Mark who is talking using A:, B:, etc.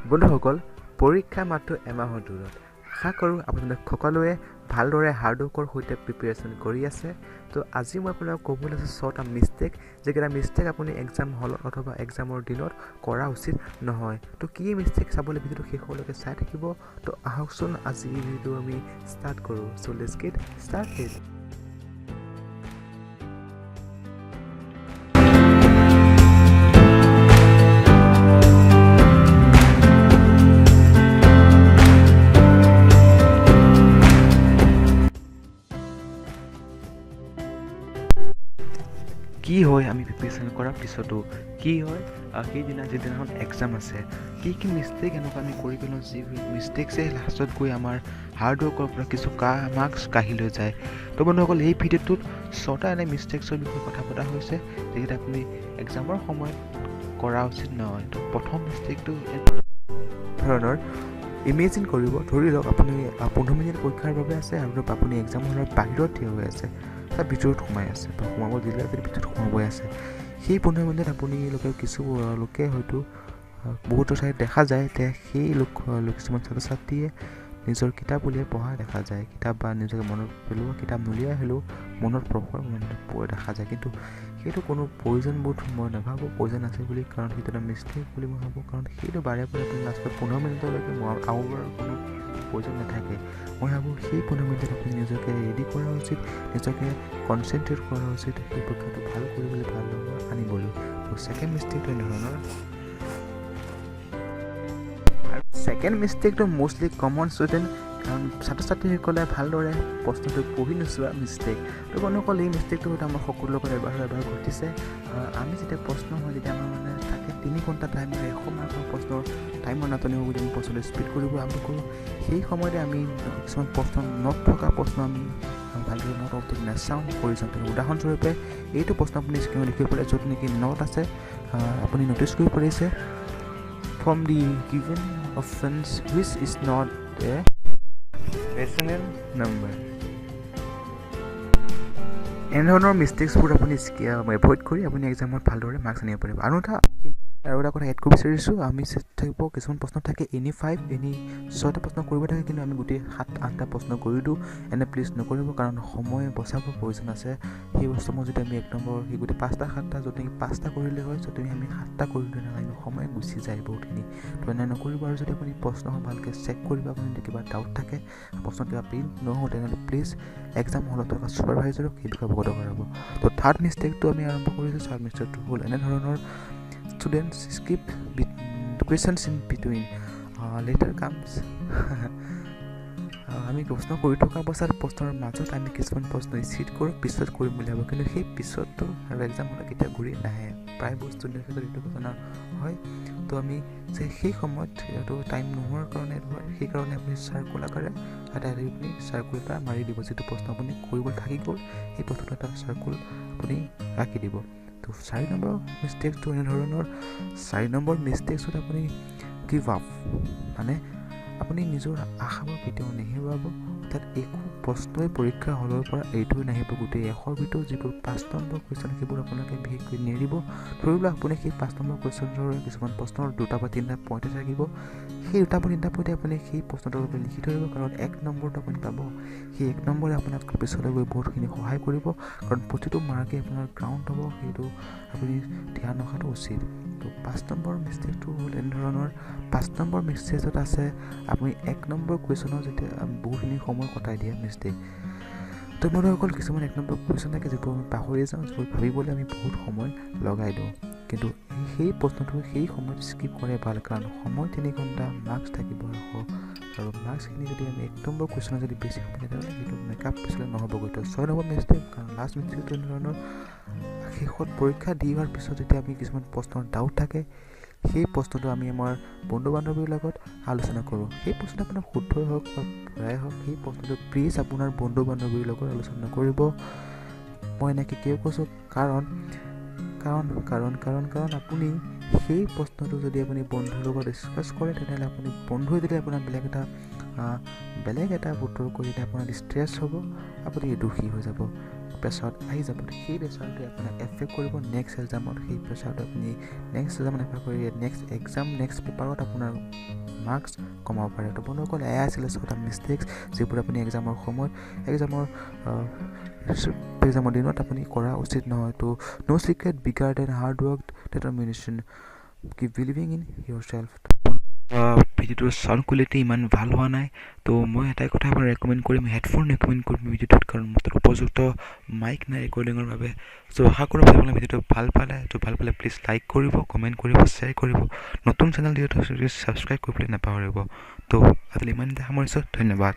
A: বন্ধুসকল, পৰীক্ষা মাত্ৰ এমাহৰ দূৰত। আশা কৰোঁ আপোনালোক সকলোৱে ভালদৰে হাৰ্ডৱৰ্কৰ সৈতে প্ৰিপেৰেশ্যন কৰি আছে। তো আজি মই আপোনালোকক ক'বলৈ লৈছোঁ 6টা মিষ্টেক, যিকেইটা মিষ্টেক আপুনি এক্সাম হলত অথবা এক্সামৰ দিনত কৰা উচিত নহয়। তো কি মিষ্টেক চাবলৈ ভিডিঅ'টো শেষলৈকে চাই থাকিব। তো আহকচোন আজি এই ভিডিঅ'টো আমি ষ্টাৰ্ট কৰোঁ। চ' লেটছ গেট ষ্টাৰ্টেড। কি হয় আমি প্ৰিপেৰেশ্যন কৰাৰ পিছতো কি হয় সেইদিনা যিদিনাখন এক্সাম আছে কি মিষ্টেক এনেকুৱা আমি কৰি পেলাওঁ, যি মিষ্টেকছে লাষ্টত গৈ আমাৰ হাৰ্ডৱৰ্কৰ পৰা কিছু মাৰ্কছ কাঢ়ি লৈ যায়। তো বন্ধুসকল, এই ভিডিঅ'টোত 6টা এনে মিষ্টেকছৰ বিষয়ে কথা পতা হৈছে যিকেইটা আপুনি এক্সামৰ সময়ত কৰা উচিত নহয়। তো প্ৰথম মিষ্টেকটো ধৰণৰ ইমেজিন কৰিব, ধৰি লওক আপুনি 15 মিনিট পৰীক্ষাৰ বাবে আছে আৰু আপুনি এক্সাম হলৰ বাহিৰত থিয় হৈ আছে, তাৰ ভিতৰত সোমাই আছে বা সোমাব দিলে যদি ভিতৰত সোমাবই আছে। সেই 15 মিনিট আপুনি কিছু লোকে হয়তো বহুতো ঠাইত দেখা যায় যে সেই কিছুমান ছাত্ৰ ছাত্ৰীয়ে নিজৰ কিতাপ উলিয়াই পঢ়া দেখা যায়, কিতাপ বা নিজকে মনত পেলোৱা কিতাপ নুলিয়াই হ'লেও মনত পোৱা দেখা যায়। কিন্তু সেইটো কোনো প্ৰয়োজন বোধ মই নাভাবোঁ প্ৰয়োজন আছে বুলি, কাৰণ সেইটো এটা মিষ্টেক বুলি মই ভাবোঁ। কাৰণ সেইটো বাৰে বাৰে আপুনি লাষ্টত 15 মিনিটলৈকে আউৰ কোনো প্ৰয়োজন নাথাকে। মই ভাবোঁ সেই 15 মিনিটত আপুনি নিজকে ৰেডি কৰা উচিত, নিজকে কনচেনট্ৰেট কৰা উচিত সেই পৰীক্ষাটো ভাল কৰিবলৈ, ভাল নম্বৰ আনিবলৈ। তো ছেকেণ্ড মিষ্টেকটো এনেধৰণৰ। আৰু ছেকেণ্ড মিষ্টেকটো মষ্টলি কমন ষ্টুডেণ্ট, কাৰণ ছাত্ৰ ছাত্ৰীসকলে ভালদৰে প্ৰশ্নটো পঢ়ি নোচোৱা মিষ্টেক। তো বন্ধুসকল, এই মিষ্টেকটো হয়তো আমাৰ সকলোৰে লগত এবাৰ ঘটিছে। আমি যেতিয়া প্ৰশ্ন হয় তেতিয়া আমাৰ মানে থাকে 3 ঘণ্টা টাইম, 100 মাৰ্কৰ প্ৰশ্নৰ টাইমৰ নাটনি হ'ব বুলি আমি প্ৰশ্নটো স্পীড কৰিব আৰম্ভ কৰোঁ। সেই সময়তে আমি কিছুমান প্ৰশ্ন থকা প্ৰশ্ন আমি ভালদৰে নোট অফটো নাচাওঁ কৰি যাওঁ। উদাহৰণস্বৰূপে এইটো প্ৰশ্ন আপুনি স্ক্ৰীনত দেখিব পাৰে, য'ত নেকি নোট আছে, আপুনি ন'টিছ কৰিব পাৰিছে from the given offense which is not a rational number. এনেধৰণৰ মিষ্টেকছবোৰ আপুনি এভইড কৰি আপুনি এক্সামত ভালদৰে মাৰ্কছ আনিব পাৰিব। আৰু এটা কথা এড কৰিব বিচাৰিছোঁ, আমি থাকিব কিছুমান প্ৰশ্ন থাকে এনি 6টা প্ৰশ্ন কৰিব থাকে, কিন্তু আমি গোটেই 7-8টা প্ৰশ্ন কৰি দিওঁ। এনে প্লিজ নকৰিব, কাৰণ সময় বচাব প্ৰয়োজন আছে। সেই বস্তুবোৰ যদি আমি 1 নম্বৰ সেই গোটেই 5টা-7টা যদি নেকি 5টা কৰিলে হয়, যদি আমি 7টা কৰিলে নালাগিব, সময় গুচি যায় বহুতখিনি। তো এনে নকৰিব। আৰু যদি আপুনি প্ৰশ্নখন ভালকৈ চেক কৰিব, আপুনি যদি কিবা ডাউট থাকে, প্ৰশ্ন কিবা প্ৰিণ্ট নহওঁ, তেনেহ'লে প্লিজ এক্সাম হলত থকা ছুপাৰভাইজাৰক সেই বিষয়ে অৱগত কৰাব। তো থাৰ্ড মিষ্টেকটো আমি আৰম্ভ কৰিছোঁ। থাৰ্ড মিষ্টেকটো হ'ল এনেধৰণৰ students skip questions in between, later comes আমি প্ৰশ্ন কৰি থকা অৱস্থাত প্ৰশ্নৰ মাজত আমি কিছুমান প্ৰশ্ন চিট কৰোঁ, পিছত কৰিম বুলি ভাবোঁ, কিন্তু সেই পিছততো আৰু এক্সাম হ'লে কেতিয়া ঘূৰি নাহে। প্ৰায় বস্তু ক্ষেত্ৰত এইটো ঘটনা হয়। তো আমি যে সেই সময়ত এইটো টাইম নোহোৱাৰ কাৰণে হয়, সেইকাৰণে আপুনি চাৰ্কুল আকাৰে এটা আপুনি চাৰ্কুল এটা মাৰি দিব, যিটো প্ৰশ্ন আপুনি কৰিবলৈ থাকি গ'ল সেই প্ৰশ্নটো এটা চাৰ্কুল আপুনি ৰাখি দিব। তো 4 নম্বৰ মিষ্টেকটো এনেধৰণৰ। 4 নম্বৰ মিষ্টেকছত আপুনি গিভ আপ, মানে আপুনি নিজৰ আশাবোৰ কেতিয়াও নেহেৰুৱাব। তাত একো প্ৰশ্নই পৰীক্ষা হলৰ পৰা এইটোৱে নাহিব, গোটেই 100ৰ ভিতৰত যিবোৰ 5 নম্বৰ কুৱেশ্যন সেইবোৰ আপোনালোকে বিশেষকৈ নেৰিব। ধৰি লওক আপুনি সেই 5 নম্বৰ কুৱেশ্যনৰ কিছুমান প্ৰশ্নৰ 2টা বা 3টা পইণ্টে থাকিব, সেই 2টা বা 3টা পইণ্টে আপুনি সেই প্ৰশ্নটোৰ বাবে লিখি থৈ দিব, কাৰণ 1 নম্বৰটো আপুনি পাব। সেই 1 নম্বৰে আপোনাক পিছলৈ গৈ বহুতখিনি সহায় কৰিব, কাৰণ প্ৰতিটো মাৰ্কে আপোনাৰ গ্ৰাউণ্ড হ'ব, সেইটো আপুনি ধ্যান ৰখাটো উচিত। তো 5 নম্বৰ মিষ্টেকটো হ'ল এনেধৰণৰ। 5 নম্বৰ মিষ্টেকত আছে আপুনি 1 নম্বৰ কুৱেশ্যনৰ যেতিয়া বহুতখিনি সময় কটাই দিয়া মিষ্টেক। তো বন্ধুসকল, কিছুমান 1 নম্বৰ কুৱেশ্যন থাকে যিবোৰ আমি পাহৰি যাওঁ, যিবোৰ ভাবিবলৈ আমি বহুত সময় লগাই দিওঁ, কিন্তু সেই প্ৰশ্নটো সেই সময়ত স্কিপ কৰে ভাল, কাৰণ সময় 3 ঘণ্টা, মাৰ্কছ থাকিব 100, আৰু মাৰ্কছখিনি যদি আমি 1 নম্বৰ কুৱেশ্যনত যদি বেছি সময় তেতিয়াহ'লে সেইটো মেকআপ পিছলৈ নহ'বগৈ। তো 6 নম্বৰ মিষ্টেক, কাৰণ লাষ্ট মিষ্টেকটো এনেধৰণৰ। শেষত পৰীক্ষা দি হোৱাৰ পিছত যেতিয়া আমি কিছুমান প্ৰশ্নৰ ডাউট থাকে, সেই প্ৰশ্নটো আমি আমাৰ বন্ধু বান্ধৱীৰ লগত আলোচনা কৰোঁ। সেই প্ৰশ্নটো আপোনাৰ শুদ্ধই হওক বা ভুলাই হওক, সেই প্ৰশ্নটো প্লিজ আপোনাৰ বন্ধু বান্ধৱীৰ লগত আলোচনা নকৰিব। মই এনেকৈ কিয় কৈছোঁ, কাৰণ আপুনি সেই প্ৰশ্নটো যদি আপুনি বন্ধুৰ লগত ডিছকাছ কৰে, তেনেহ'লে আপুনি বন্ধুৱে যদি আপোনাৰ বেলেগ এটা উত্তৰ কৰি তেতিয়া আপোনাৰ ষ্ট্ৰেছ হ'ব, আপুনি দোষী হৈ যাব। প্ৰেছাৰত আহি যাব সেই প্ৰেছাৰটোৱে আপোনাক এফেক্ট কৰিব নেক্সট এক্সামত সেই প্ৰেছাৰটো আপুনি নেক্সট এক্সামত এফেক্ট কৰি নেক্সট এক্সাম নেক্সট পেপাৰত আপোনাৰ মাৰ্কছ কমাব পাৰে তো বন্ধুসকল এয়া আছিলে ছটা মিষ্টেক্স যিবোৰ আপুনি এক্সামৰ সময়ত এক্সামৰ দিনত আপুনি কৰা উচিত নহয় তো no secret bigger than hard work determination keep believing in yourself ভিডিঅ'টোৰ চাউণ্ড কোৱালিটি ইমান ভাল হোৱা নাই তো মই এটাই কথা আপোনাক ৰেকমেণ্ড কৰিম হেডফোন ৰেকমেণ্ড কৰিম ভিডিঅ'টোত কাৰণ মোৰ তাত উপযুক্ত মাইক নাই ৰেকৰ্ডিঙৰ বাবে চ' আশা কৰোঁ আপোনালোকে ভিডিঅ'টো ভাল পালে প্লিজ লাইক কৰিব কমেণ্ট কৰিব শ্বেয়াৰ কৰিব নতুন চেনেল যিহেতু ছাবস্ক্ৰাইব কৰিবলৈ নাপাহৰিব তো আজিলৈ ইমানতে সামৰিছোঁ ধন্যবাদ